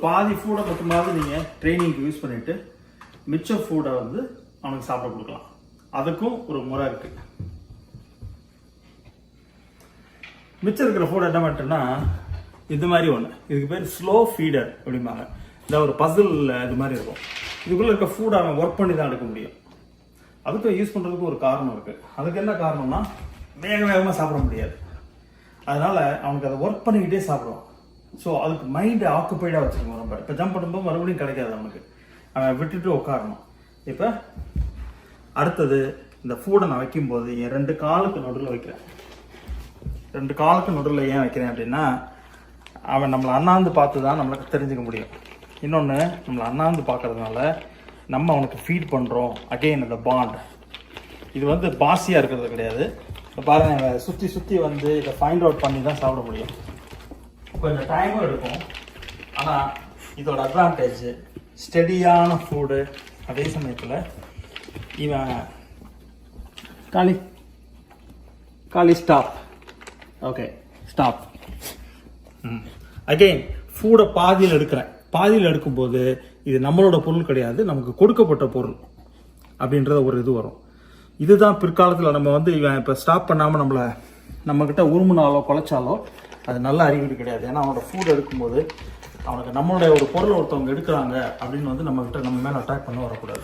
பாதி ஃபுட்டை மட்டுமாவது நீங்கள் ட்ரைனிங்க்கு யூஸ் பண்ணிவிட்டு மிச்ச ஃபுட்டை வந்து அவனுக்கு சாப்பிட கொடுக்கலாம். அதுக்கும் ஒரு முறை இருக்குது. மிச்சம் இருக்கிற ஃபுட் என்ன பண்ணிட்டோன்னா இது மாதிரி ஒன்று, இதுக்கு பேர் ஸ்லோ ஃபீடர் அப்படிம்பாங்க. இல்லை ஒரு பசில் இது மாதிரி இருக்கும். இதுக்குள்ளே இருக்க ஃபுட் அவன் ஒர்க் பண்ணி தான் எடுக்க முடியும். அதுக்கும் யூஸ் பண்ணுறதுக்கு ஒரு காரணம் இருக்குது. அதுக்கு என்ன காரணம்னா வேகமாக சாப்பிட முடியாது. அதனால் அவனுக்கு அதை ஒர்க் பண்ணிக்கிட்டே சாப்பிடுவான். ஸோ அதுக்கு மைண்டை ஆக்குப்பைடாக வச்சுருக்கோம். நம்ம இப்போ ஜம்ப் பண்ணும்போது மறுபடியும் கிடைக்காது அவனுக்கு. அவன் விட்டுட்டு உட்காரணும். இப்போ அடுத்தது இந்த ஃபுட்டை நான் வைக்கும்போது என் 2 காலுக்கு நடுவில் வைக்கிறேன். 2 காலுக்கு நடுவில் ஏன் வைக்கிறேன் அப்படின்னா அவன் நம்மளை அண்ணாந்து பார்த்து தான் நம்மளுக்கு தெரிஞ்சுக்க முடியும். இன்னொன்று, நம்மளை அண்ணாந்து பார்க்கறதுனால நம்ம அவனுக்கு ஃபீட் பண்ணுறோம். அகெயின் இந்த பாண்ட் இது வந்து பாசியாக இருக்கிறது கிடையாது. இப்போ பாருங்கள், சுற்றி வந்து இதை ஃபைண்ட் அவுட் பண்ணி தான் சாப்பிட முடியும். கொஞ்சம் டைமும் எடுக்கும். ஆனால் இதோட அட்வான்டேஜ் ஸ்டெடியான ஃபுட்டு. அதே சமயத்தில் இவன் காலி ஸ்டாப். Okay stop. அகெயின் ஃபுட்டை பாதியில் எடுக்கிறேன். பாதியில் எடுக்கும்போது இது நம்மளோட பொருள் கிடையாது, நமக்கு கொடுக்கப்பட்ட பொருள் அப்படின்றத ஒரு இது வரும். இதுதான் பிற்காலத்தில் நம்ம வந்து இவன் இப்போ ஸ்டாப் பண்ணாமல் நம்மக்கிட்ட உருமுனாலோ குலைச்சாலோ அது நல்ல அறிகுறி கிடையாது. ஏன்னா அவனோட ஃபுட் எடுக்கும்போது அவனுக்கு நம்மளுடைய ஒரு பொருளை ஒருத்தவங்க எடுக்கிறாங்க அப்படின்னு வந்து நம்ம மேலே அட்டாக் பண்ண வரக்கூடாது.